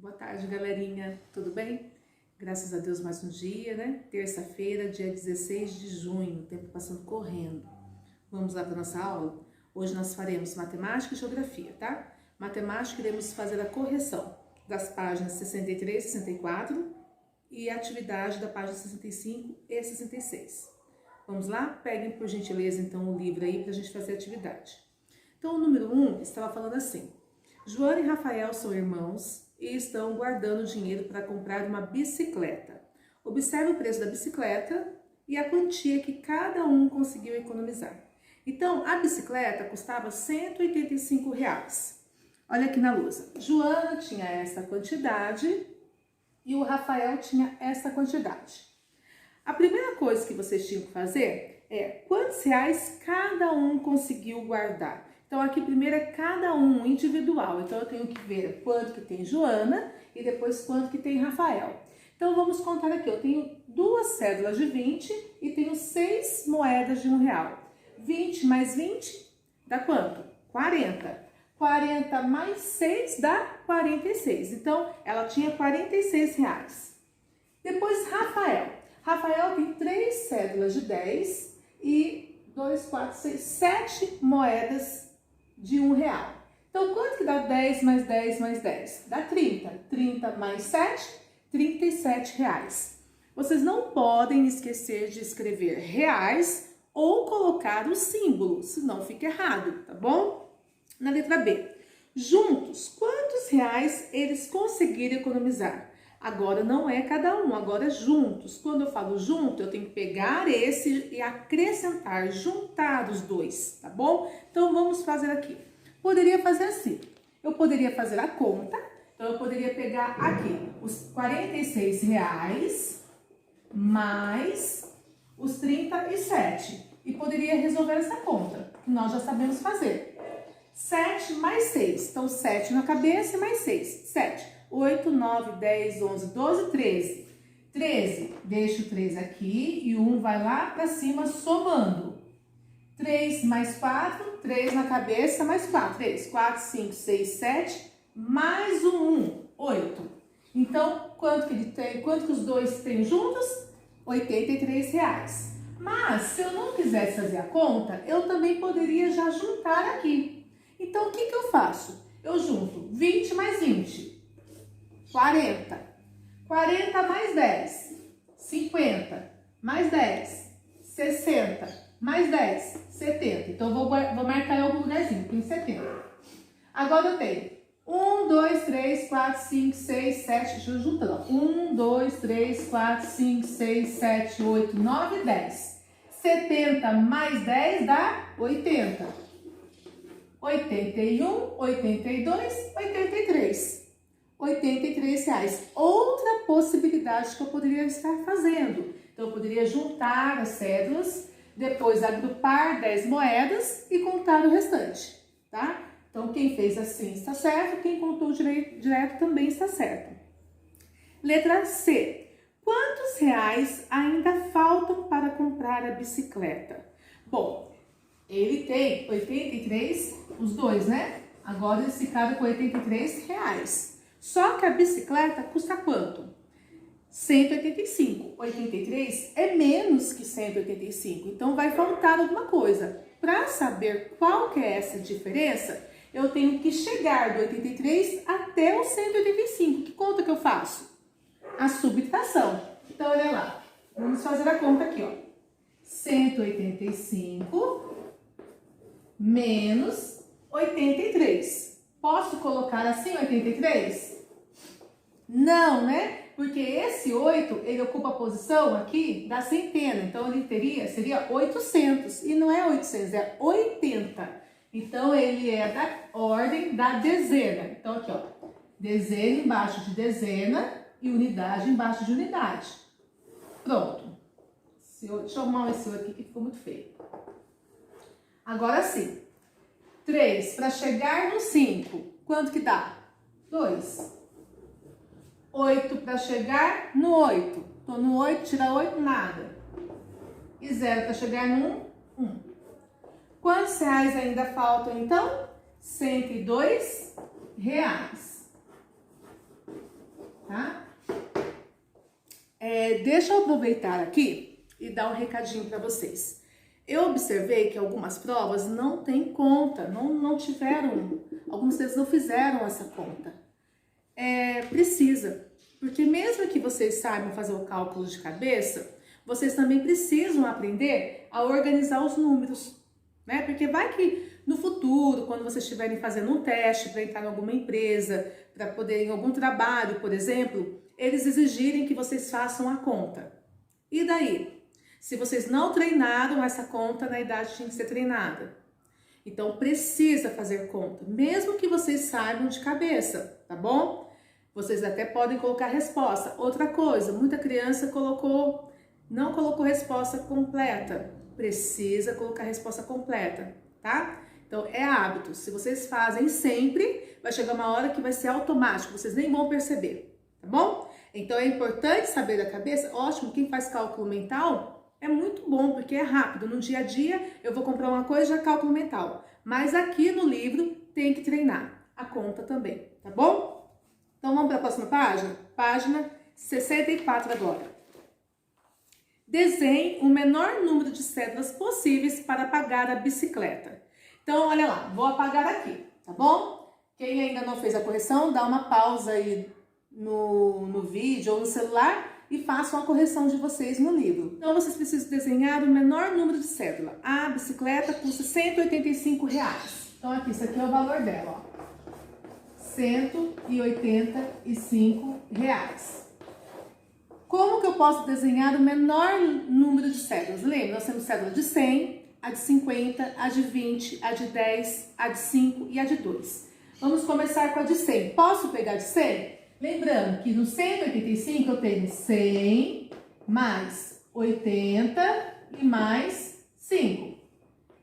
Boa tarde, galerinha. Tudo bem? Graças a Deus, mais um dia, né? Terça-feira, dia 16 de junho, o tempo passando correndo. Vamos lá para nossa aula? Hoje nós faremos matemática e geografia, tá? Matemática, iremos fazer a correção das páginas 63 e 64 e a atividade da página 65 e 66. Vamos lá? Peguem, por gentileza, então, o livro aí para a gente fazer a atividade. Então, o número 1 estava falando assim: Joana e Rafael são irmãos e estão guardando dinheiro para comprar uma bicicleta. Observe o preço da bicicleta e a quantia que cada um conseguiu economizar. Então, a bicicleta custava R$ 185. Olha aqui na lousa. Joana tinha essa quantidade e o Rafael tinha essa quantidade. A primeira coisa que vocês tinham que fazer é quantos reais cada um conseguiu guardar. Então, aqui primeiro é cada um individual. Então, eu tenho que ver quanto que tem Joana e depois quanto que tem Rafael. Então, vamos contar aqui. Eu tenho 2 cédulas de 20 e tenho 6 moedas de R$1. 20 mais 20 dá quanto? 40. 40 mais 6 dá 46. Então, ela tinha R$46. Depois, Rafael. Rafael tem 3 cédulas de 10 e 2, 4, 6, 7 moedas de R$1. Então, quanto que dá 10 mais 10 mais 10? Dá 30. 30 mais 7, R$37. Vocês não podem esquecer de escrever reais ou colocar o símbolo, senão fica errado, tá bom? Na letra B. Juntos, quantos reais eles conseguiram economizar? Agora não é cada um, agora é juntos. Quando eu falo junto, eu tenho que pegar esse e acrescentar, juntar os dois, tá bom? Então, vamos fazer aqui. Poderia fazer assim. Eu poderia fazer a conta. Então, eu poderia pegar aqui os R$46 mais os 37. E poderia resolver essa conta, que nós já sabemos fazer. 7 mais 6. Então, 7 na cabeça e mais 6. 7. 8, 9, 10, 11, 12, 13. 13, deixa o 3 aqui e o 1 vai lá para cima somando. 3 mais 4, 3 na cabeça, mais 4. 3, 4, 5, 6, 7, mais um 1, 8. Então, quanto que ele tem? Quanto que os dois têm juntos? R$83. Mas, se eu não quisesse fazer a conta, eu também poderia já juntar aqui. Então, o que que eu faço? Eu junto 20 mais 20. 40. 40 mais 10. 50. Mais 10. 60. Mais 10. 70. Então, eu vou marcar em algum lugarzinho. Tem 70. Agora eu tenho 1, 2, 3, 4, 5, 6, 7. Deixa eu juntar. 1, 2, 3, 4, 5, 6, 7, 8, 9, 10. 70 mais 10 dá 80. 81, 82, 83. R$83. Outra possibilidade que eu poderia estar fazendo. Então, eu poderia juntar as cédulas, depois agrupar 10 moedas e contar o restante, tá? Então, quem fez assim está certo, quem contou direto também está certo. Letra C. Quantos reais ainda faltam para comprar a bicicleta? Bom, ele tem 83, os dois, né? Agora eles ficaram com R$83. Só que a bicicleta custa quanto? 185. 83 é menos que 185, então vai faltar alguma coisa. Para saber qual que é essa diferença, eu tenho que chegar do 83 até o 185. Que conta que eu faço? A subtração. Então, olha lá. Vamos fazer a conta aqui, ó. 185 menos 83. Posso colocar assim 83? Não, né? Porque esse 8, ele ocupa a posição aqui da centena. Então, ele seria 800. E não é 800, é 80. Então, ele é da ordem da dezena. Então, aqui, ó. Dezena embaixo de dezena e unidade embaixo de unidade. Pronto. Deixa eu arrumar esse 8 aqui que ficou muito feio. Agora sim. 3 para chegar no 5. Quanto que dá? 2. 8 para chegar no 8. Tô no 8, tira 8, nada. E 0 para chegar no 1, 1. Quantos reais ainda faltam, então? R$102. tá? Deixa eu aproveitar aqui e dar um recadinho para vocês. Eu observei que algumas provas não têm conta, não tiveram, algumas vezes não fizeram essa conta. Precisa, porque mesmo que vocês saibam fazer o cálculo de cabeça, vocês também precisam aprender a organizar os números, né? Porque vai que no futuro, quando vocês estiverem fazendo um teste para entrar em alguma empresa, para poder em algum trabalho, por exemplo, eles exigirem que vocês façam a conta. E daí? Se vocês não treinaram essa conta na idade que tinha que ser treinada. Então, precisa fazer conta, mesmo que vocês saibam de cabeça, tá bom? Vocês até podem colocar resposta. Outra coisa, muita criança não colocou resposta completa. Precisa colocar resposta completa, tá? Então, é hábito. Se vocês fazem sempre, vai chegar uma hora que vai ser automático, vocês nem vão perceber, tá bom? Então, é importante saber da cabeça. Ótimo, quem faz cálculo mental é muito bom, porque é rápido. No dia a dia, eu vou comprar uma coisa, já cálculo mental. Mas aqui no livro, tem que treinar a conta também, tá bom? Então, vamos para a próxima página? Página 64 agora. Desenhe o menor número de cédulas possíveis para apagar a bicicleta. Então, olha lá, vou apagar aqui, tá bom? Quem ainda não fez a correção, dá uma pausa aí no vídeo ou no celular e façam a correção de vocês no livro. Então, vocês precisam desenhar o menor número de cédula. A bicicleta custa R$185. Então, aqui, isso aqui é o valor dela, ó. R$185. Como que eu posso desenhar o menor número de cédulas? Lembra, nós temos cédula de 100, a de 50, a de 20, a de 10, a de 5 e a de 2. Vamos começar com a de 100. Posso pegar de 100? Lembrando que no 185 eu tenho 100 mais 80 e mais 5.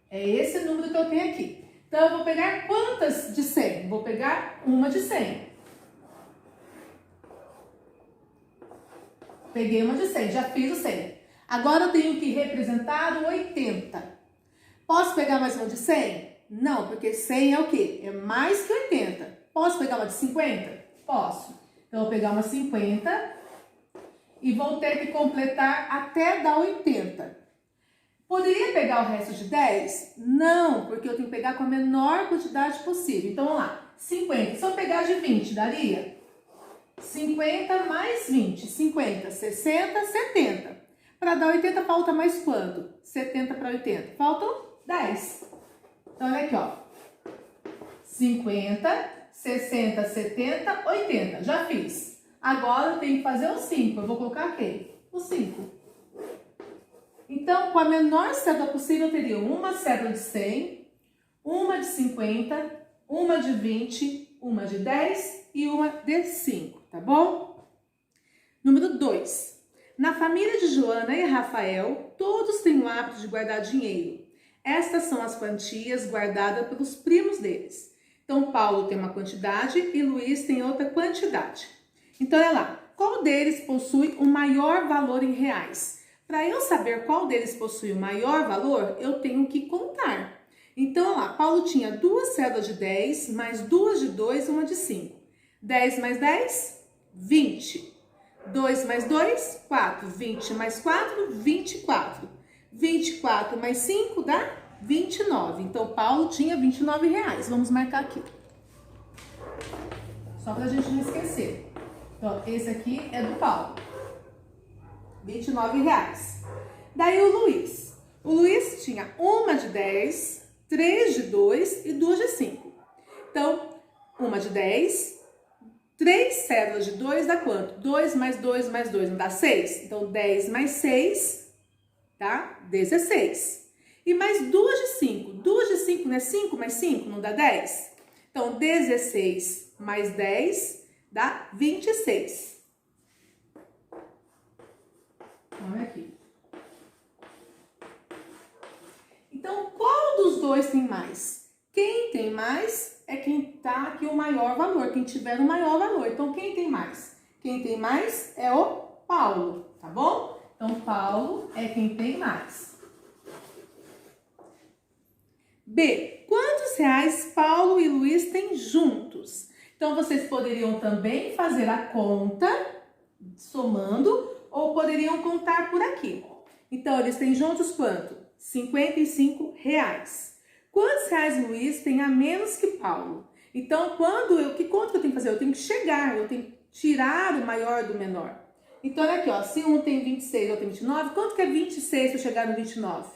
É esse número que eu tenho aqui. Então, eu vou pegar quantas de 100? Vou pegar uma de 100. Peguei uma de 100, já fiz o 100. Agora eu tenho que representar o 80. Posso pegar mais uma de 100? Não, porque 100 é o quê? É mais que 80. Posso pegar uma de 50? Posso. Então, eu vou pegar uma 50 e vou ter que completar até dar 80. Poderia pegar o resto de 10? Não, porque eu tenho que pegar com a menor quantidade possível. Então, vamos lá. 50. Se eu pegar de 20, daria? 50 mais 20. 50, 60, 70. Para dar 80, falta mais quanto? 70 para 80. Faltam 10. Então, olha aqui, ó. 50, 60, 70, 80. Já fiz. Agora eu tenho que fazer o 5. Eu vou colocar aqui o 5. Então, com a menor cédula possível, eu teria uma cédula de 100, uma de 50, uma de 20, uma de 10 e uma de 5, tá bom? Número 2. Na família de Joana e Rafael, todos têm o hábito de guardar dinheiro. Estas são as quantias guardadas pelos primos deles. Então, Paulo tem uma quantidade e Luiz tem outra quantidade. Então, olha lá, qual deles possui o maior valor em reais? Para eu saber qual deles possui o maior valor, eu tenho que contar. Então, olha lá, Paulo tinha duas cédulas de 10, mais duas de 2 e uma de 5. 10 mais 10, 20. 2 mais 2, 4. 20 mais 4, 24. 24 mais 5 dá 29. Então, Paulo tinha R$29. Vamos marcar aqui. Só para a gente não esquecer. Então, esse aqui é do Paulo. R$29. Daí o Luiz. O Luiz tinha uma de 10, 3 de 2 e 2 de 5. Então, uma de 10, 3 cédulas de 2 dá quanto? 2 mais 2 mais 2 não dá 6? Então, 10 mais 6 dá 16. E mais 2 de 5. 2 de 5 não é 5 mais 5 não dá 10? Então, 16 mais 10 dá 26. Olha aqui. Então, qual dos dois tem mais? Quem tem mais é quem tá aqui o maior valor, quem tiver o maior valor. Então, quem tem mais? Quem tem mais é o Paulo, tá bom? Então, Paulo é quem tem mais. B. Quantos reais Paulo e Luiz têm juntos? Então, vocês poderiam também fazer a conta somando ou poderiam contar por aqui. Então, eles têm juntos quanto? R$55. Quantos reais Luiz tem a menos que Paulo? Então, que conta que eu tenho que fazer? Eu tenho que chegar, eu tenho que tirar o maior do menor. Então, olha aqui, ó, se um tem 26 e outro tem 29, quanto que é 26 para chegar no 29?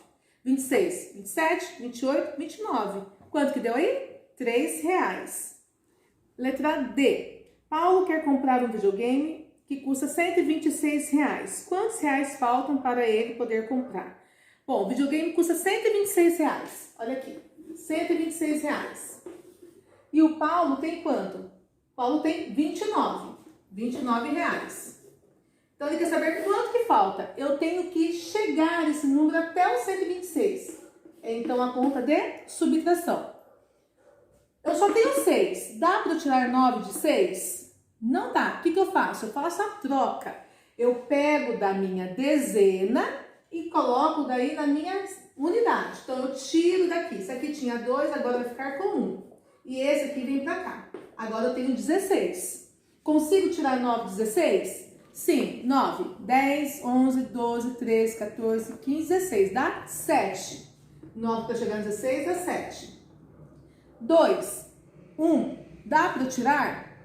26, 27, 28, 29. Quanto que deu aí? R$3. Letra D. Paulo quer comprar um videogame que custa R$126. Quantos reais faltam para ele poder comprar? Bom, o videogame custa R$126. Olha aqui, R$126. E o Paulo tem quanto? Paulo tem 29 reais. Então, ele quer saber quanto que falta. Eu tenho que chegar esse número até o 126. Então, a conta de subtração. Eu só tenho 6. Dá para eu tirar 9 de 6? Não dá. O que eu faço? Eu faço a troca. Eu pego da minha dezena e coloco daí na minha unidade. Então, eu tiro daqui. Esse aqui tinha 2, agora vai ficar com 1. E esse aqui vem para cá. Agora eu tenho 16. Consigo tirar 9 de 16? Sim, 9, 10, 11, 12, 13, 14, 15, 16. Dá 7. 9 para chegar no 16 dá 7. 2, 1. Dá para eu tirar?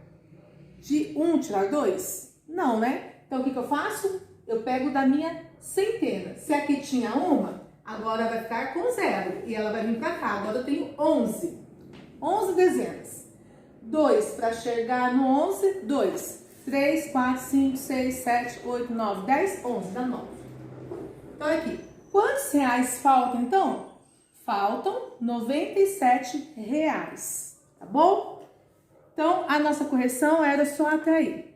De 1 tirar 2? Não, né? Então, o que eu faço? Eu pego da minha centena. Se aqui tinha uma, agora vai ficar com 0. E ela vai vir para cá. Agora eu tenho 11. 11 dezenas. 2 para chegar no 11, 2. 3, 4, 5, 6, 7, 8, 9, 10, 11, dá 9. Então, aqui. Quantos reais faltam, então? Faltam R$97, tá bom? Então, a nossa correção era só até aí.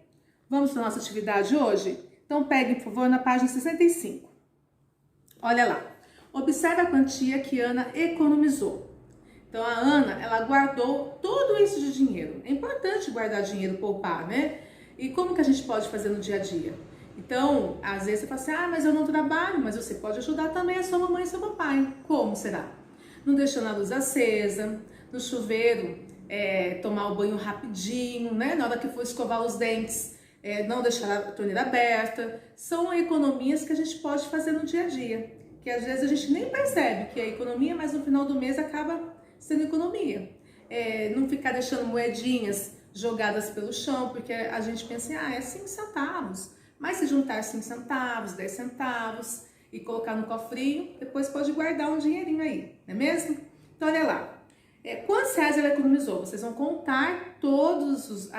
Vamos para a nossa atividade hoje? Então, pegue, por favor, na página 65. Olha lá. Observe a quantia que Ana economizou. Então, a Ana, ela guardou tudo isso de dinheiro. É importante guardar dinheiro, poupar, né? E como que a gente pode fazer no dia a dia? Então, às vezes você fala assim, mas eu não trabalho, mas você pode ajudar também a sua mamãe e seu papai. Como será? Não deixando a luz acesa, no chuveiro, tomar o banho rapidinho, né? Na hora que for escovar os dentes, não deixar a torneira aberta. São economias que a gente pode fazer no dia a dia, que às vezes a gente nem percebe que é economia, mas no final do mês acaba sendo economia. Não ficar deixando moedinhas jogadas pelo chão, porque a gente pensa, é 5 centavos. Mas se juntar 5 centavos, 10 centavos e colocar no cofrinho, depois pode guardar um dinheirinho aí, não é mesmo? Então, olha lá. Quantos reais ela economizou? Vocês vão contar todos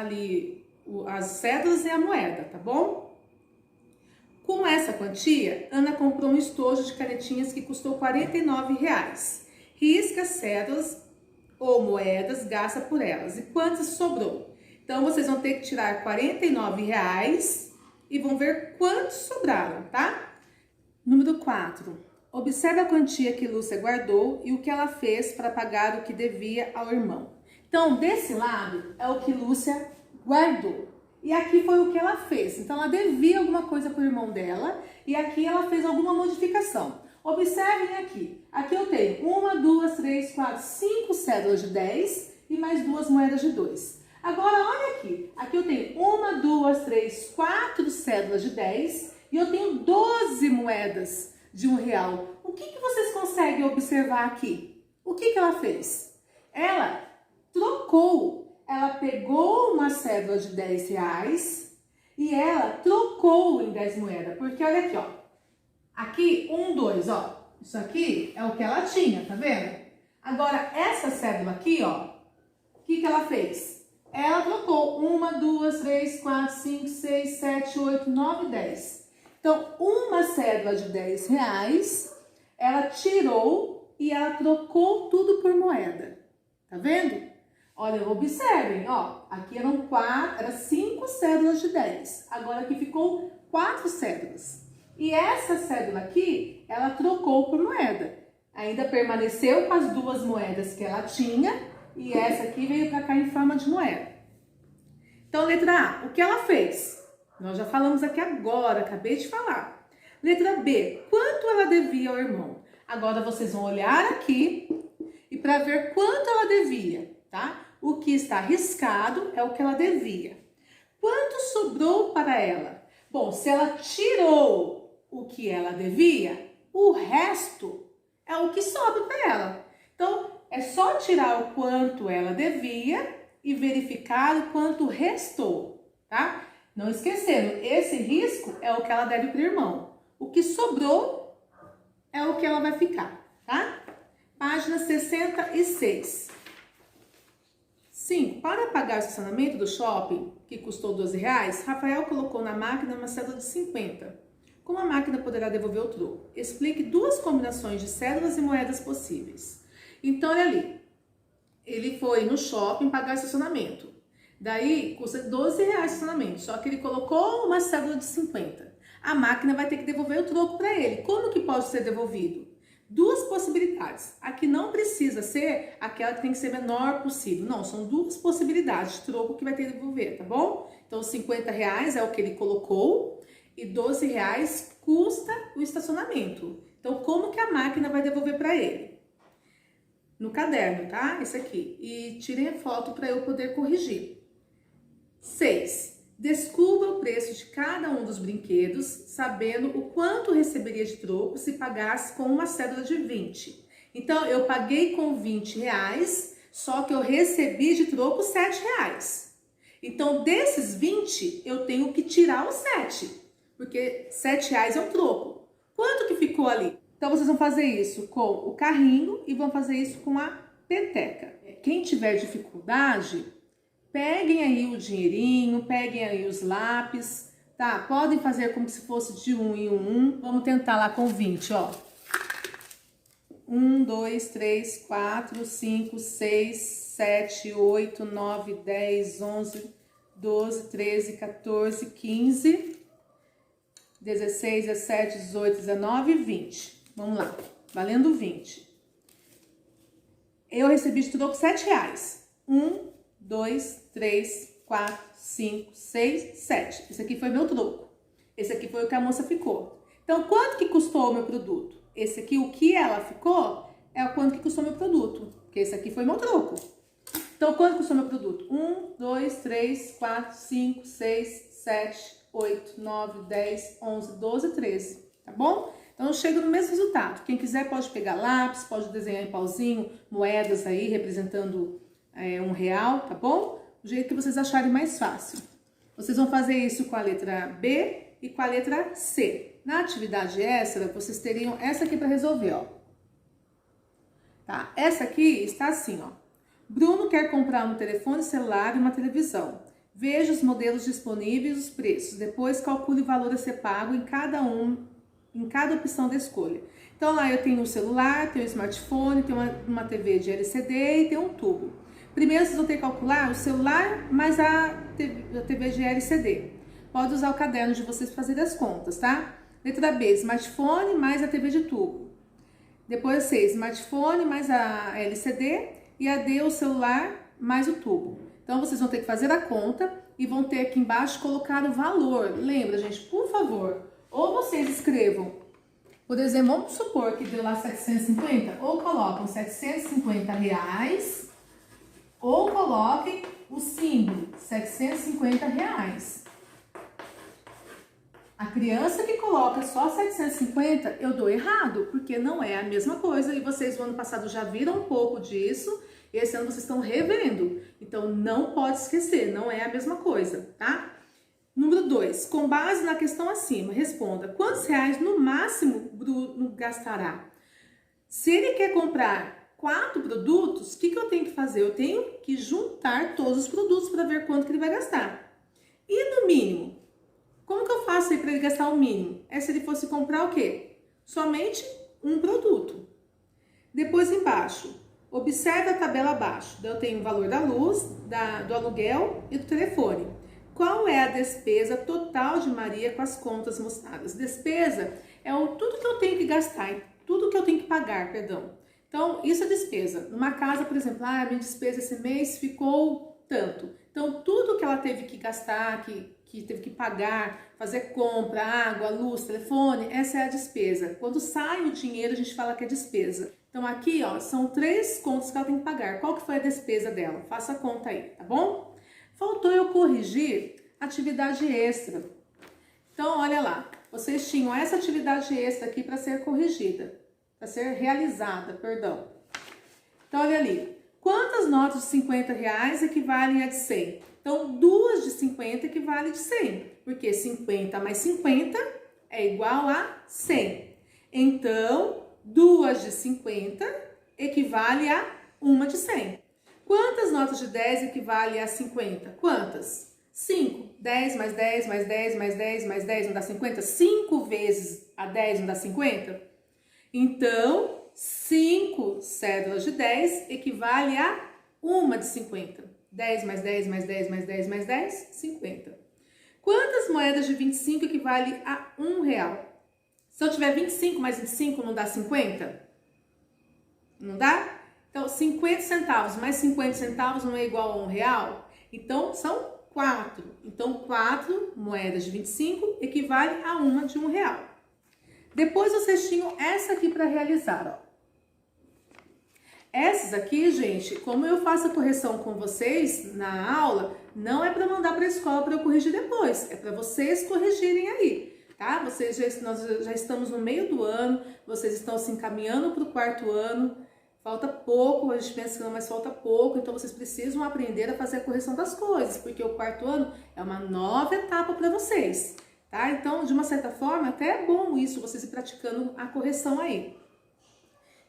as cédulas e a moeda, tá bom? Com essa quantia, Ana comprou um estojo de canetinhas que custou R$49. Risca as cédulas ou moedas, gasta por elas. E quantas sobrou? Então, vocês vão ter que tirar R$49 e vão ver quantos sobraram, tá? Número 4. Observe a quantia que Lúcia guardou e o que ela fez para pagar o que devia ao irmão. Então, desse lado é o que Lúcia guardou. E aqui foi o que ela fez. Então, ela devia alguma coisa para o irmão dela e aqui ela fez alguma modificação. Observem aqui. Aqui eu tenho 1, 2, 3, 4, 5 cédulas de 10 e mais 2 moedas de 2. Agora, olha aqui. Aqui eu tenho 1, 2, 3, 4 cédulas de 10 e eu tenho 12 moedas de R$1. O que vocês conseguem observar aqui? O que ela fez? Ela trocou. Ela pegou uma cédula de R$10 e ela trocou em 10 moedas. Porque olha aqui, ó. Aqui, 1, 2, ó. Isso aqui é o que ela tinha, tá vendo? Agora, essa cédula aqui, ó. O que ela fez? Ela trocou 1, 2, 3, 4, 5, 6, 7, 8, 9, 10. Então, uma cédula de R$10, ela tirou e ela trocou tudo por moeda. Tá vendo? Olha, observem, ó. Aqui eram 5 cédulas de 10. Agora aqui ficou 4 cédulas. E essa cédula aqui, ela trocou por moeda. Ainda permaneceu com as 2 moedas que ela tinha e essa aqui veio para cá em forma de moeda. Então, letra A, o que ela fez? Nós já falamos aqui agora, acabei de falar. Letra B, quanto ela devia ao irmão? Agora vocês vão olhar aqui e para ver quanto ela devia, tá? O que está riscado é o que ela devia. Quanto sobrou para ela? Bom, se ela tirou o que ela devia, o resto é o que sobra para ela. Então, é só tirar o quanto ela devia e verificar o quanto restou, tá? Não esquecendo, esse risco é o que ela deve para o irmão. O que sobrou é o que ela vai ficar, tá? Página 66. 5. Para pagar o estacionamento do shopping, que custou R$12, Rafael colocou na máquina uma cédula de 50. Como a máquina poderá devolver o troco? Explique 2 combinações de cédulas e moedas possíveis. Então, olha ali. Ele foi no shopping pagar o estacionamento. Daí, custa R$12 o estacionamento, só que ele colocou uma cédula de 50. A máquina vai ter que devolver o troco para ele. Como que pode ser devolvido? 2 possibilidades. A que não precisa ser aquela que tem que ser menor possível. Não, são 2 possibilidades de troco que vai ter que devolver, tá bom? Então, R$50 é o que ele colocou e R$12 custa o estacionamento. Então, como que a máquina vai devolver para ele? No caderno, tá? Esse aqui. E tirem a foto para eu poder corrigir. 6. Descubra o preço de cada um dos brinquedos, sabendo o quanto receberia de troco se pagasse com uma cédula de 20. Então, eu paguei com R$20, só que eu recebi de troco R$7. Então, desses 20, eu tenho que tirar os 7, porque R$7 é o troco. Quanto que ficou ali? Então, vocês vão fazer isso com o carrinho e vão fazer isso com a peteca. Quem tiver dificuldade, peguem aí o dinheirinho, peguem aí os lápis, tá? Podem fazer como se fosse de 1 em 1. Vamos tentar lá com 20, ó. 1, 2, 3, 4, 5, 6, 7, 8, 9, 10, 11, 12, 13, 14, 15, 16, 17, 18, 19 e 20. Vamos lá, valendo 20. Eu recebi de troco R$7. 1, 2, 3, 4, 5, 6, 7. Esse aqui foi meu troco. Esse aqui foi o que a moça ficou. Então, quanto que custou o meu produto? Esse aqui, o que ela ficou, é o quanto que custou meu produto. Porque esse aqui foi meu troco. Então, quanto custou meu produto? 1, 2, 3, 4, 5, 6, 7, 8, 9, 10, 11, 12, 13. Tá bom? Então, eu chego no mesmo resultado. Quem quiser pode pegar lápis, pode desenhar em pauzinho, moedas aí representando R$1, tá bom? Do jeito que vocês acharem mais fácil. Vocês vão fazer isso com a letra B e com a letra C. Na atividade extra, vocês teriam essa aqui para resolver, ó. Tá? Essa aqui está assim, ó. Bruno quer comprar um telefone celular e uma televisão. Veja os modelos disponíveis e os preços. Depois calcule o valor a ser pago em cada opção da escolha. Então lá eu tenho um celular, tenho um smartphone, tenho uma TV de LCD e tenho um tubo. Primeiro vocês vão ter que calcular o celular mais a TV de LCD. Pode usar o caderno de vocês para fazer as contas, tá? Letra B, smartphone mais a TV de tubo. Depois C, smartphone mais a LCD e a D, o celular mais o tubo. Então vocês vão ter que fazer a conta e vão ter aqui embaixo colocar o valor. Lembra, gente, por favor, ou vocês escrevam, por exemplo, vamos supor que deu lá 750, ou colocam R$750, ou coloquem o símbolo R$750. A criança que coloca só 750, eu dou errado, porque não é a mesma coisa. E vocês no ano passado já viram um pouco disso, e esse ano vocês estão revendo. Então, não pode esquecer, não é a mesma coisa, tá? Número 2, com base na questão acima, responda quantos reais no máximo Bruno gastará? Se ele quer comprar 4 produtos, o que eu tenho que fazer? Eu tenho que juntar todos os produtos para ver quanto que ele vai gastar. E no mínimo? Como que eu faço aí para ele gastar o mínimo? É se ele fosse comprar o quê? Somente um produto. Depois embaixo, observe a tabela abaixo. Eu tenho o valor da luz, do aluguel e do telefone. Qual é a despesa total de Maria com as contas mostradas? Despesa é tudo que eu tenho que gastar, tudo que eu tenho que pagar, perdão. Então, isso é despesa. Numa casa, por exemplo, minha despesa esse mês ficou tanto. Então, tudo que ela teve que gastar, que teve que pagar, fazer compra, água, luz, telefone, essa é a despesa. Quando sai o dinheiro, a gente fala que é despesa. Então, aqui, ó, são 3 contas que ela tem que pagar. Qual que foi a despesa dela? Faça a conta aí, tá bom? Faltou eu corrigir atividade extra. Então, olha lá. Vocês tinham essa atividade extra aqui para ser corrigida. Para ser realizada, perdão. Então, olha ali. Quantas notas de 50 reais equivalem a de 100? Então, 2 de 50 equivale de 100. Porque 50 mais 50 é igual a 100. Então, 2 de 50 equivale a 1 de 100. Quantas notas de 10 equivale a 50? Quantas? 5. 10 mais 10 mais 10 mais 10 mais 10 não dá 50? 5 vezes a 10 não dá 50? Então, 5 cédulas de 10 equivale a 1 de 50. 10 mais 10 mais 10 mais 10 mais 10, 50. Quantas moedas de 25 equivale a R$1? Se eu tiver 25 mais 25, não dá 50? Não dá? Então, 50 centavos mais 50 centavos não é igual a R$1? Então, são 4. Então, 4 moedas de 25 equivale a uma de R$1. Depois, vocês tinham essa aqui para realizar, ó. Essas aqui, gente, como eu faço a correção com vocês na aula, não é para mandar para a escola para eu corrigir depois. É para vocês corrigirem aí, tá? Nós já estamos no meio do ano, vocês estão se encaminhando para o 4º ano. Falta pouco, a gente pensa que não, mas falta pouco. Então, vocês precisam aprender a fazer a correção das coisas, porque o 4º ano é uma nova etapa para vocês, tá? Então, de uma certa forma, até é bom isso, vocês ir praticando a correção aí.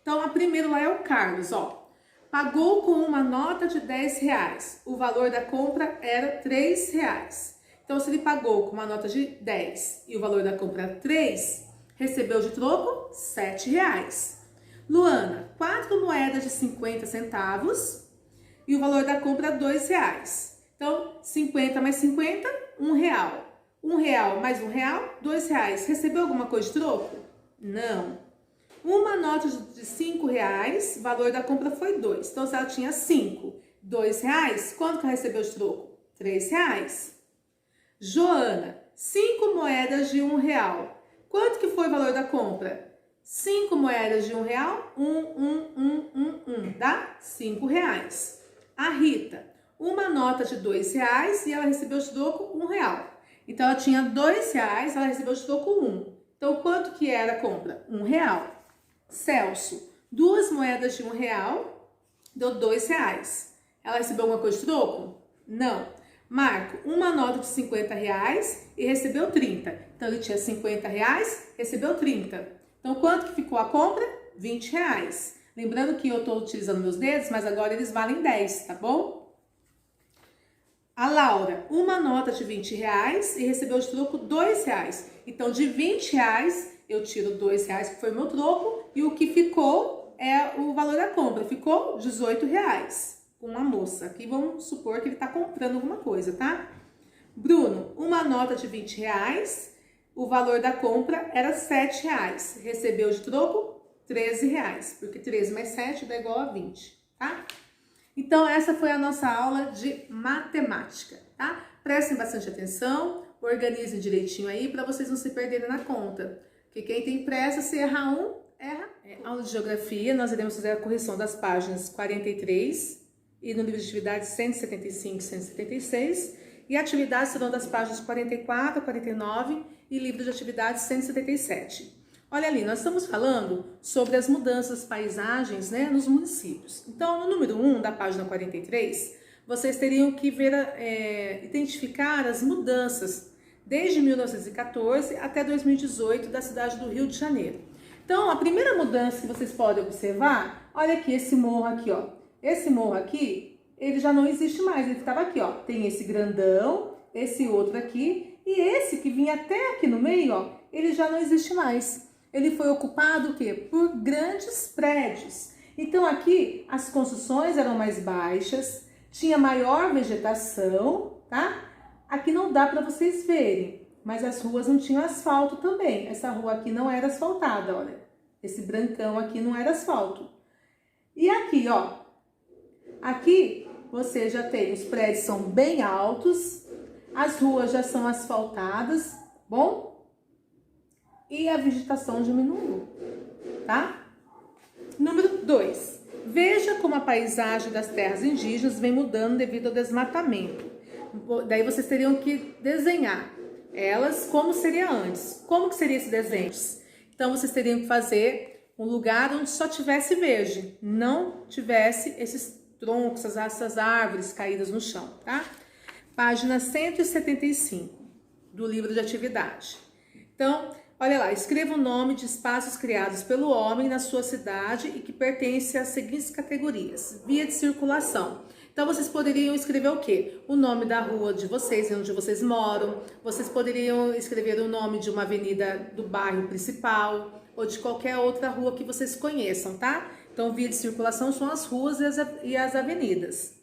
Então, a primeira lá é o Carlos, ó. Pagou com uma nota de R$10. O valor da compra era R$3. Então, se ele pagou com uma nota de 10 e o valor da compra era 3, recebeu de troco R$7. Luana, 4 moedas de 50 centavos e o valor da compra é R$2. Então, 50 mais 50, R$1. R$1 mais R$1, R$2. Recebeu alguma coisa de troco? Não. Uma nota de R$5, valor da compra foi 2. Então, se ela tinha 5, R$2, quanto que ela recebeu de troco? R$3. Joana, 5 moedas de R$1. Quanto que foi o valor da compra? 5 moedas de R$1, dá R$5. A Rita, uma nota de R$2 e ela recebeu de troco R$1. Então, ela tinha R$2, ela recebeu de troco 1. Então, quanto que era a compra? R$1. Celso, 2 moedas de R$1, deu R$2. Ela recebeu alguma coisa de troco? Não. Marco, uma nota de R$50 e recebeu 30. Então, ele tinha R$50, recebeu 30. Então, quanto que ficou a compra? R$20. Lembrando que eu estou utilizando meus dedos, mas agora eles valem 10, tá bom? A Laura, uma nota de R$20 e recebeu de troco R$2. Então, de R$20, eu tiro R$2, que foi meu troco, e o que ficou é o valor da compra. Ficou R$18 com a moça. Aqui vamos supor que ele está comprando alguma coisa, tá? Bruno, uma nota de R$20, o valor da compra era R$7. Recebeu de troco R$13, porque 13 mais 7 dá igual a 20, tá? Então, essa foi a nossa aula de matemática, tá? Prestem bastante atenção, organizem direitinho aí para vocês não se perderem na conta. Porque quem tem pressa, se errar um, erra. Aula de geografia, nós iremos fazer a correção das páginas 43 e no livro de atividades 175 e 176. E atividades serão das páginas 44 a 49 e livro de atividades 177. Olha ali, nós estamos falando sobre as mudanças das paisagens, né, nos municípios. Então, no número 1 da página 43, vocês teriam que ver, identificar as mudanças desde 1914 até 2018 da cidade do Rio de Janeiro. Então, a primeira mudança que vocês podem observar, olha aqui, esse morro aqui, ó. Esse morro aqui, ele já não existe mais, ele estava aqui, ó. Tem esse grandão, esse outro aqui, e esse que vinha até aqui no meio, ó, ele já não existe mais. Ele foi ocupado o quê? Por grandes prédios. Então, aqui, as construções eram mais baixas, tinha maior vegetação, tá? Aqui não dá para vocês verem, mas as ruas não tinham asfalto também. Essa rua aqui não era asfaltada, olha. Esse brancão aqui não era asfalto. E aqui, ó. Aqui você já tem, os prédios são bem altos, as ruas já são asfaltadas, bom? E a vegetação diminuiu, tá? Número 2. Veja como a paisagem das terras indígenas vem mudando devido ao desmatamento. Daí vocês teriam que desenhar elas como seria antes. Como que seria esse desenho? Então vocês teriam que fazer um lugar onde só tivesse verde, não tivesse esses troncos, essas árvores caídas no chão, tá? Página 175 do livro de atividade. Então, olha lá, escreva o nome de espaços criados pelo homem na sua cidade e que pertence às seguintes categorias. Via de circulação. Então, vocês poderiam escrever o quê? O nome da rua de vocês, onde vocês moram. Vocês poderiam escrever o nome de uma avenida do bairro principal ou de qualquer outra rua que vocês conheçam, tá? Então, via de circulação são as ruas e as avenidas.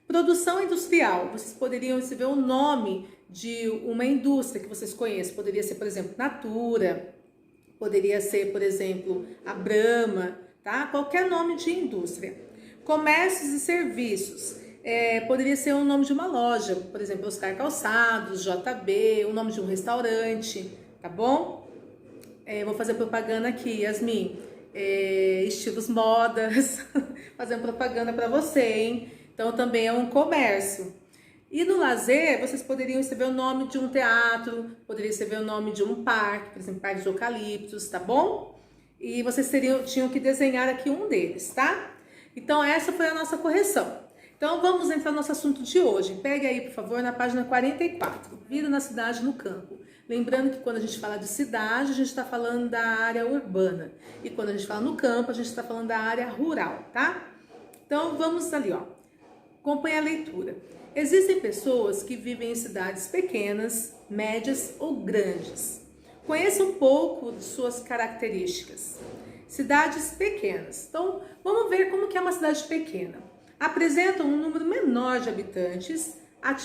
Produção industrial. Vocês poderiam escrever o nome de uma indústria que vocês conheçam. Poderia ser, por exemplo, Natura. Poderia ser, por exemplo, a Brahma, tá? Qualquer nome de indústria. Comércios e serviços. Poderia ser o nome de uma loja, por exemplo, Oscar Calçados, JB, o nome de um restaurante, tá bom? Vou fazer propaganda aqui, Yasmin. Estilos modas, fazendo propaganda para você, hein? Então também é um comércio. E no lazer, vocês poderiam escrever o nome de um teatro, poderia escrever o nome de um parque, por exemplo, Parque dos Eucaliptos, tá bom? E vocês tinham que desenhar aqui um deles, tá? Então essa foi a nossa correção. Então vamos entrar no nosso assunto de hoje. Pegue aí, por favor, na página 44, Vida na cidade no campo. Lembrando que quando a gente fala de cidade, a gente está falando da área urbana. E quando a gente fala no campo, a gente está falando da área rural, tá? Então vamos ali, ó. Acompanhe a leitura. Existem pessoas que vivem em cidades pequenas, médias ou grandes. Conheça um pouco de suas características. Cidades pequenas. Então, vamos ver como que é uma cidade pequena. Apresentam um número menor de habitantes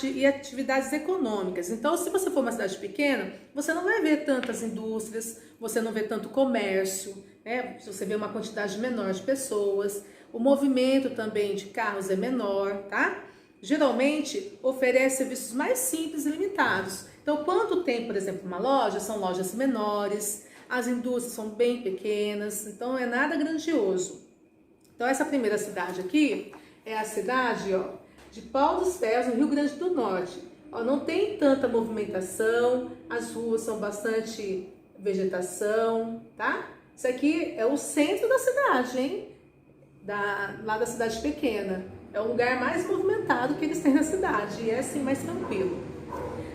e atividades econômicas. Então, se você for uma cidade pequena, você não vai ver tantas indústrias, você não vê tanto comércio, né? Você vê uma quantidade menor de pessoas. O movimento também de carros é menor, tá? Geralmente, oferece serviços mais simples e limitados. Então, quanto tem, por exemplo, uma loja, são lojas menores, as indústrias são bem pequenas, então é nada grandioso. Então essa primeira cidade aqui é a cidade, ó, de Pau dos Ferros, no Rio Grande do Norte. Ó, não tem tanta movimentação, as ruas são bastante vegetação, tá? Isso aqui é o centro da cidade, hein? Lá da cidade pequena. É o lugar mais movimentado que eles têm na cidade e é assim mais tranquilo.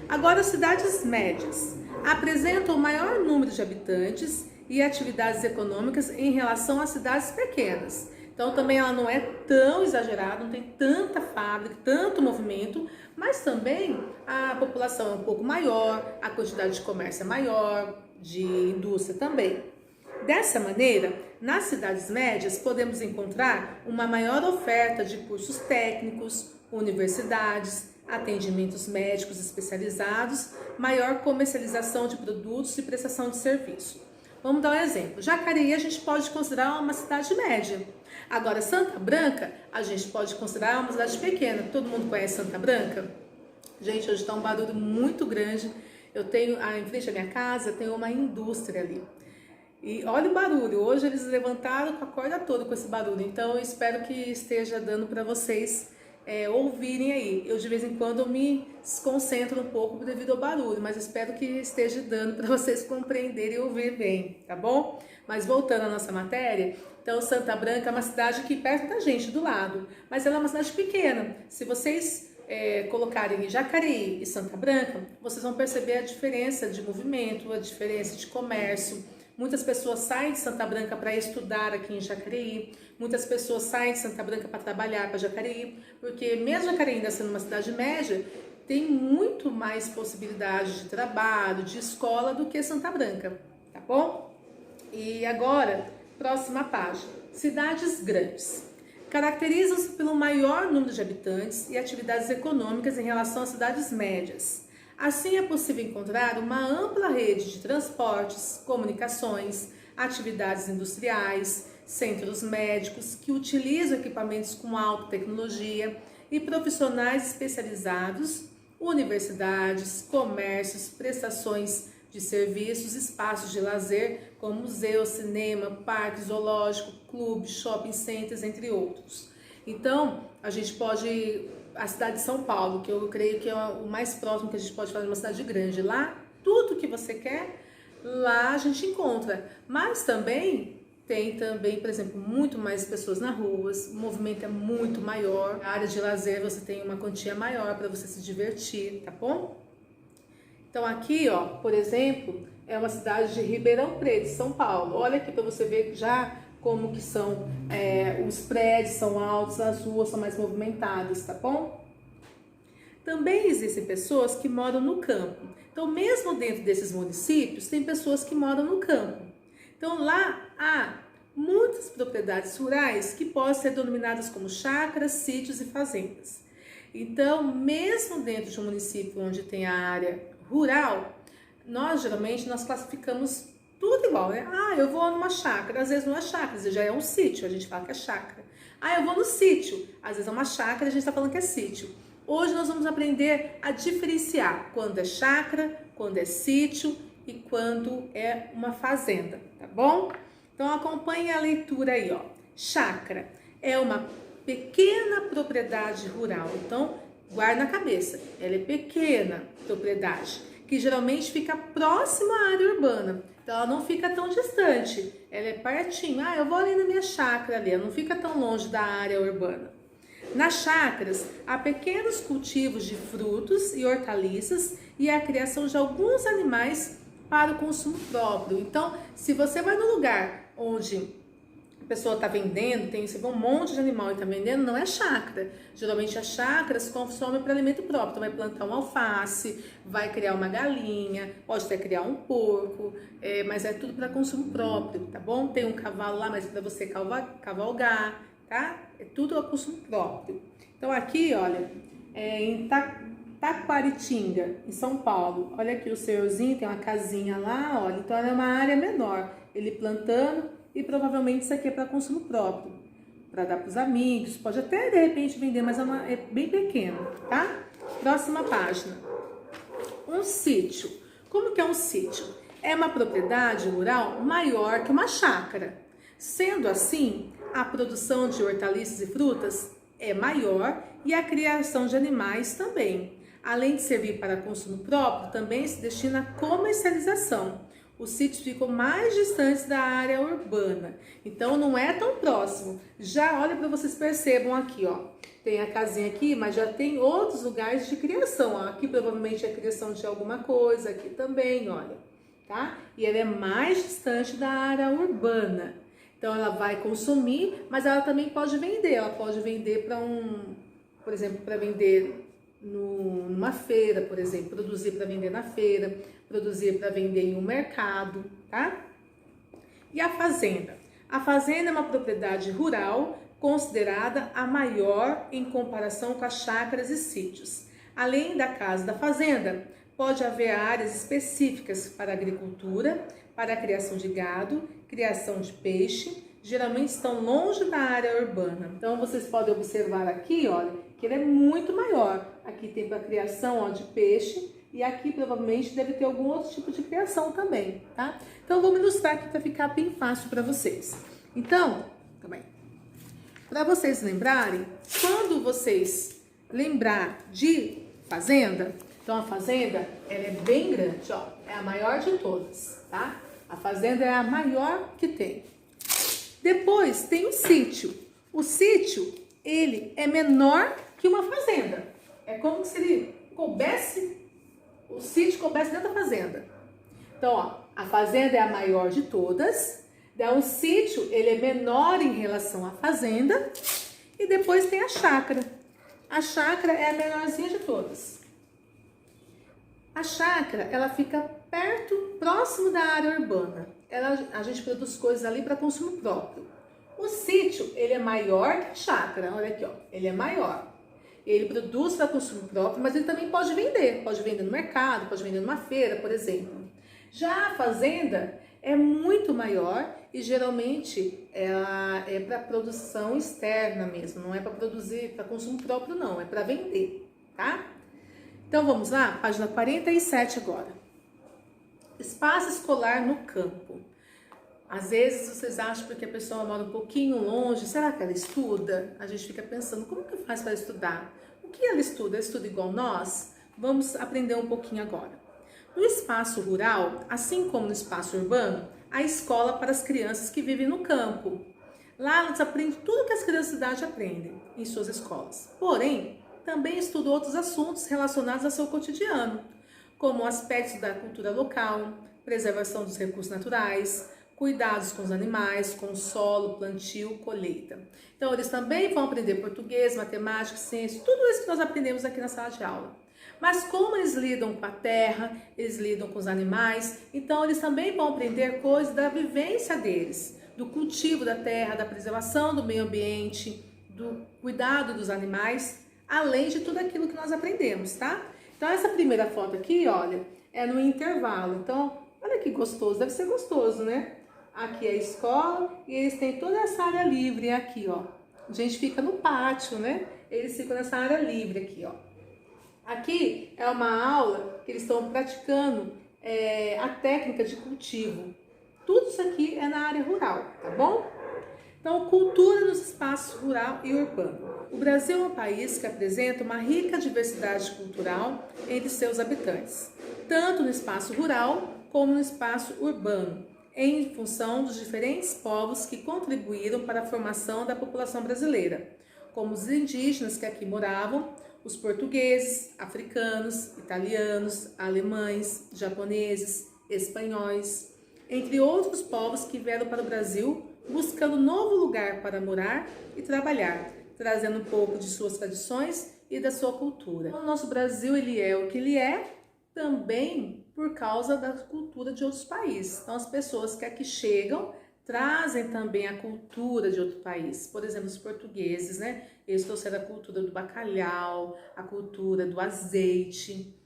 Agora as cidades médias. Apresentam o maior número de habitantes e atividades econômicas em relação às cidades pequenas. Então também ela não é tão exagerada, não tem tanta fábrica, tanto movimento, mas também a população é um pouco maior, a quantidade de comércio é maior, de indústria também. Dessa maneira, nas cidades médias podemos encontrar uma maior oferta de cursos técnicos, universidades, atendimentos médicos especializados, maior comercialização de produtos e prestação de serviço. Vamos dar um exemplo. Jacareí a gente pode considerar uma cidade média. Agora, Santa Branca, a gente pode considerar uma cidade pequena. Todo mundo conhece Santa Branca? Gente, hoje está um barulho muito grande. Eu tenho, em frente à minha casa, tem uma indústria ali. E olha o barulho. Hoje eles levantaram com a corda toda com esse barulho. Então, eu espero que esteja dando para vocês ouvirem aí. Eu de vez em quando me desconcentro um pouco devido ao barulho, mas espero que esteja dando para vocês compreenderem e ouvir bem, tá bom? Mas voltando à nossa matéria, então Santa Branca é uma cidade aqui perto da gente, do lado, mas ela é uma cidade pequena. Se vocês colocarem Jacareí e Santa Branca, vocês vão perceber a diferença de movimento, a diferença de comércio. Muitas pessoas saem de Santa Branca para estudar aqui em Jacareí, muitas pessoas saem de Santa Branca para trabalhar para Jacareí, porque mesmo Jacareí ainda sendo uma cidade média, tem muito mais possibilidade de trabalho, de escola do que Santa Branca, tá bom? E agora, próxima página, cidades grandes. Caracterizam-se pelo maior número de habitantes e atividades econômicas em relação às cidades médias. Assim, é possível encontrar uma ampla rede de transportes, comunicações, atividades industriais, centros médicos que utilizam equipamentos com alta tecnologia e profissionais especializados, universidades, comércios, prestações de serviços, espaços de lazer, como museu, cinema, parque, zoológico, clube, shopping centers, entre outros. Então, a gente pode, a cidade de São Paulo, que eu creio que é o mais próximo que a gente pode fazer uma cidade grande, lá tudo que você quer, lá a gente encontra. Mas também tem também, por exemplo, muito mais pessoas nas ruas, o movimento é muito maior, a área de lazer você tem uma quantia maior para você se divertir, tá bom? Então aqui, ó, por exemplo, é uma cidade de Ribeirão Preto, São Paulo. Olha aqui para você ver já como que são, os prédios são altos, as ruas são mais movimentadas, tá bom? Também existem pessoas que moram no campo. Então, mesmo dentro desses municípios, tem pessoas que moram no campo. Então, lá há muitas propriedades rurais que podem ser denominadas como chácaras, sítios e fazendas. Então, mesmo dentro de um município onde tem a área rural, nós geralmente classificamos tudo igual, né? Ah, eu vou numa chácara, às vezes não é chácara, às vezes já é um sítio, a gente fala que é chácara. Ah, eu vou no sítio, às vezes é uma chácara, a gente está falando que é sítio. Hoje nós vamos aprender a diferenciar quando é chácara, quando é sítio e quando é uma fazenda, tá bom? Então acompanhe a leitura aí, ó. Chácara é uma pequena propriedade rural, então guarda na cabeça, ela é pequena propriedade, que geralmente fica próxima à área urbana, então ela não fica tão distante, ela é pertinho, ah, eu vou ali na minha chácara ali, ela não fica tão longe da área urbana. Nas chácaras, há pequenos cultivos de frutos e hortaliças e a criação de alguns animais para o consumo próprio. Então, se você vai num lugar onde a pessoa está vendendo, você vê um monte de animal e está vendendo, não é chácara. Geralmente as chácaras consomem para alimento próprio. Então vai plantar um alface, vai criar uma galinha, pode até criar um porco, mas é tudo para consumo próprio, tá bom? Tem um cavalo lá, mas para você cavalgar, tá? É tudo a consumo próprio. Então aqui, olha, em Taquaritinga, em São Paulo, olha aqui o senhorzinho, tem uma casinha lá, olha, então é uma área menor. Ele plantando. E provavelmente isso aqui é para consumo próprio, para dar para os amigos, pode até de repente vender, mas é bem pequeno, tá? Próxima página. Um sítio. Como que é um sítio? É uma propriedade rural maior que uma chácara. Sendo assim, a produção de hortaliças e frutas é maior e a criação de animais também. Além de servir para consumo próprio, também se destina à comercialização. Os sítios ficam mais distantes da área urbana, então não é tão próximo. Já olha para vocês percebam aqui, ó, tem a casinha aqui, mas já tem outros lugares de criação. Ó. Aqui provavelmente é a criação de alguma coisa, aqui também, olha, tá? E ela é mais distante da área urbana, então ela vai consumir, mas ela também pode vender. Ela pode vender para por exemplo, para vender numa feira, por exemplo, produzir para vender na feira, produzir para vender em um mercado, tá? E a fazenda? A fazenda é uma propriedade rural considerada a maior em comparação com as chácaras e sítios. Além da casa da fazenda, pode haver áreas específicas para agricultura, para a criação de gado, criação de peixe, geralmente estão longe da área urbana. Então vocês podem observar aqui, olha, que ele é muito maior. Aqui tem para criação, ó, de peixe e aqui provavelmente deve ter algum outro tipo de criação também, tá? Então vou ilustrar aqui para ficar bem fácil para vocês. Então, também, para vocês lembrarem, quando vocês lembrar de fazenda, então a fazenda ela é bem grande, ó, é a maior de todas, tá? A fazenda é a maior que tem. Depois tem o sítio. O sítio, ele é menor que uma fazenda. É como se ele coubesse, o sítio coubesse dentro da fazenda. Então, ó, a fazenda é a maior de todas. Daí o sítio, ele é menor em relação à fazenda. E depois tem a chácara. A chácara é a menorzinha de todas. A chácara, ela fica próximo da área urbana. A gente produz coisas ali para consumo próprio. O sítio, ele é maior que a chácara, olha aqui, ó, ele é maior. Ele produz para consumo próprio, mas ele também pode vender no mercado, pode vender numa feira, por exemplo. Já a fazenda é muito maior e geralmente é para produção externa mesmo, não é para produzir para consumo próprio não, é para vender, tá? Então vamos lá, página 47 agora. Espaço escolar no campo. Às vezes vocês acham porque a pessoa mora um pouquinho longe, será que ela estuda? A gente fica pensando, como que faz para estudar? O que ela estuda? Ela estuda igual nós? Vamos aprender um pouquinho agora. No espaço rural, assim como no espaço urbano, há escola para as crianças que vivem no campo. Lá elas aprendem tudo que as crianças da cidade aprendem em suas escolas. Porém, também estudam outros assuntos relacionados ao seu cotidiano, como aspectos da cultura local, preservação dos recursos naturais, cuidados com os animais, com o solo, plantio, colheita. Então, eles também vão aprender português, matemática, ciência, tudo isso que nós aprendemos aqui na sala de aula. Mas como eles lidam com a terra, eles lidam com os animais, então eles também vão aprender coisas da vivência deles, do cultivo da terra, da preservação do meio ambiente, do cuidado dos animais, além de tudo aquilo que nós aprendemos, tá? Então, essa primeira foto aqui, olha, é no intervalo. Então, olha que gostoso, deve ser gostoso, né? Aqui é a escola e eles têm toda essa área livre aqui, ó. A gente fica no pátio, né? Eles ficam nessa área livre aqui, ó. Aqui é uma aula que eles estão praticando a técnica de cultivo. Tudo isso aqui é na área rural, tá bom? Então, cultura nos espaços rural e urbano. O Brasil é um país que apresenta uma rica diversidade cultural entre seus habitantes, tanto no espaço rural como no espaço urbano, em função dos diferentes povos que contribuíram para a formação da população brasileira, como os indígenas que aqui moravam, os portugueses, africanos, italianos, alemães, japoneses, espanhóis, entre outros povos que vieram para o Brasil buscando novo lugar para morar e trabalhar, trazendo um pouco de suas tradições e da sua cultura. O nosso Brasil, ele é o que ele é também por causa da cultura de outros países. Então, as pessoas que aqui chegam trazem também a cultura de outro país. Por exemplo, os portugueses, né? Eles trouxeram a cultura do bacalhau, a cultura do azeite,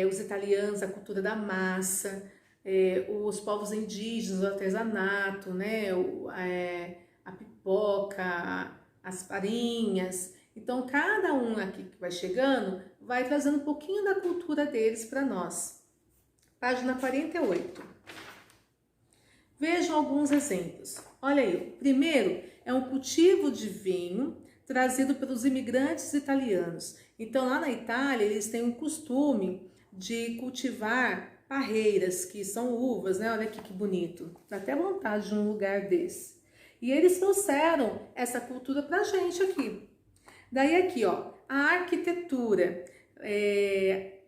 os italianos, a cultura da massa, os povos indígenas, o artesanato, né? A pipoca, as farinhas. Então, cada um aqui que vai chegando vai trazendo um pouquinho da cultura deles para nós. Página 48. Vejam alguns exemplos. Olha aí, o primeiro é um cultivo de vinho trazido pelos imigrantes italianos. Então, lá na Itália, eles têm um costume de cultivar parreiras, que são uvas, né? Olha aqui que bonito. Dá até vontade de um lugar desse. E eles trouxeram essa cultura pra gente aqui. Daí aqui, ó, a arquitetura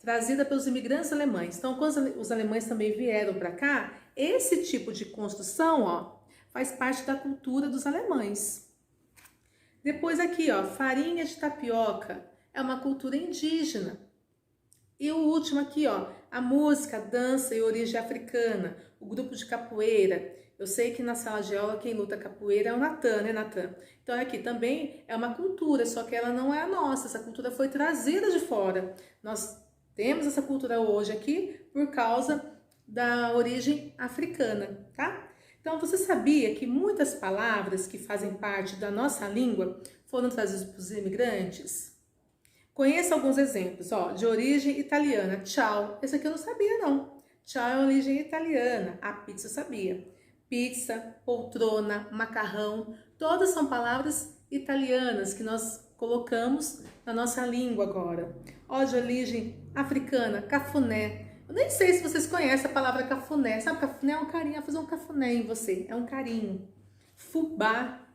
trazida pelos imigrantes alemães. Então, quando os alemães também vieram para cá, esse tipo de construção, ó, faz parte da cultura dos alemães. Depois aqui, ó, farinha de tapioca, é uma cultura indígena. E o último aqui, ó, a música, a dança e origem africana, o grupo de capoeira. Eu sei que na sala de aula quem luta capoeira é o Natan, né, Natan? Então aqui também é uma cultura, só que ela não é a nossa, essa cultura foi trazida de fora. Nós temos essa cultura hoje aqui por causa da origem africana, tá? Então, você sabia que muitas palavras que fazem parte da nossa língua foram trazidas pelos imigrantes? Conheça alguns exemplos, ó, de origem italiana. Tchau, esse aqui eu não sabia não. Tchau é origem italiana, a pizza eu sabia. Pizza, poltrona, macarrão, todas são palavras italianas que nós colocamos na nossa língua agora. Ó, de origem africana, cafuné. Eu nem sei se vocês conhecem a palavra cafuné. Sabe, cafuné é um carinho, é fazer um cafuné em você, é um carinho. Fubá,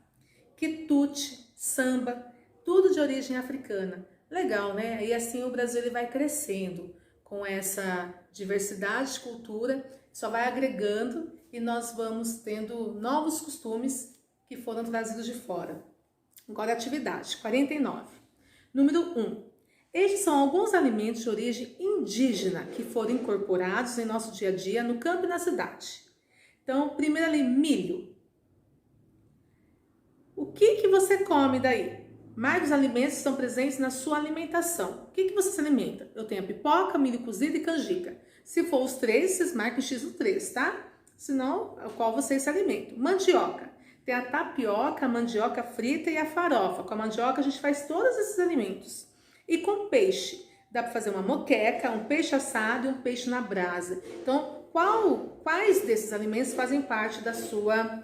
quitute, samba, tudo de origem africana. Legal, né? E assim o Brasil ele vai crescendo com essa diversidade de cultura, só vai agregando e nós vamos tendo novos costumes que foram trazidos de fora. Agora, atividade 49. Número 1. Estes são alguns alimentos de origem indígena que foram incorporados em nosso dia a dia no campo e na cidade. Então, primeiro ali, milho. O que você come daí? Mais dos alimentos estão presentes na sua alimentação. O que você se alimenta? Eu tenho a pipoca, milho cozido e canjica. Se for os três, vocês marquem X no 3, tá? Senão, qual vocês se alimentam? Mandioca. Tem a tapioca, a mandioca frita e a farofa. Com a mandioca a gente faz todos esses alimentos. E com peixe. Dá para fazer uma moqueca, um peixe assado e um peixe na brasa. Então, quais desses alimentos fazem parte da sua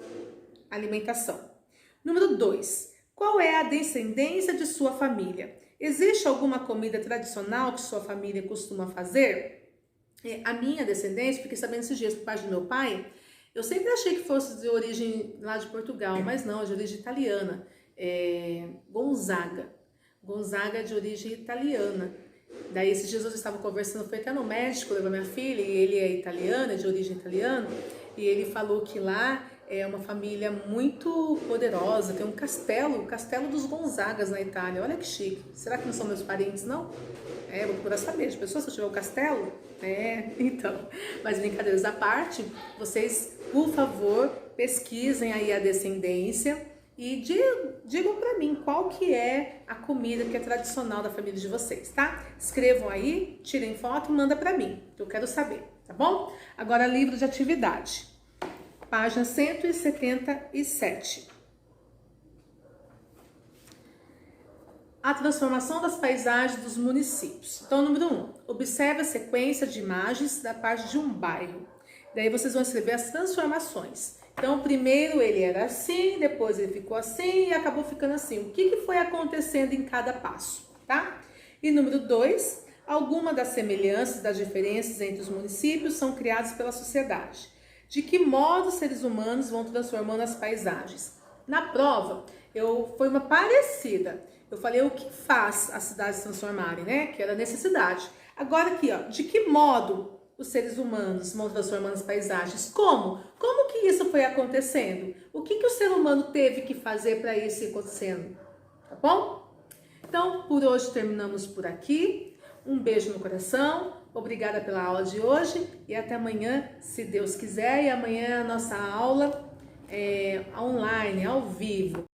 alimentação? Número 2. Qual é a descendência de sua família? Existe alguma comida tradicional que sua família costuma fazer? A minha descendência, fiquei sabendo esses dias por parte do meu pai, eu sempre achei que fosse de origem lá de Portugal, mas não, é de origem italiana. Gonzaga. Gonzaga é de origem italiana. Daí esses dias eu estava conversando, foi até no médico, levou minha filha, e ele é italiano, é de origem italiana, e ele falou que lá é uma família muito poderosa, tem um castelo, o Castelo dos Gonzagas na Itália. Olha que chique. Será que não são meus parentes, não? Vou procurar saber. De pessoas, se eu tiver o castelo? Então. Mas brincadeiras à parte, vocês, por favor, pesquisem aí a descendência e digam pra mim qual que é a comida que é tradicional da família de vocês, tá? Escrevam aí, tirem foto e manda pra mim, que eu quero saber, tá bom? Agora, livro de atividade. Página 177. A transformação das paisagens dos municípios. Então, número 1. Observe a sequência de imagens da parte de um bairro. Daí vocês vão escrever as transformações. Então, primeiro ele era assim, depois ele ficou assim e acabou ficando assim. O que foi acontecendo em cada passo, tá? E número 2. Algumas das semelhanças e das diferenças entre os municípios são criadas pela sociedade. De que modo os seres humanos vão transformando as paisagens? Na prova, foi uma parecida. Eu falei o que faz as cidades se transformarem, né? Que era a necessidade. Agora aqui, ó, de que modo os seres humanos vão transformando as paisagens? Como? Como que isso foi acontecendo? O que o ser humano teve que fazer para isso ir acontecendo? Tá bom? Então, por hoje terminamos por aqui. Um beijo no coração. Obrigada pela aula de hoje e até amanhã, se Deus quiser. E amanhã a nossa aula é online, ao vivo.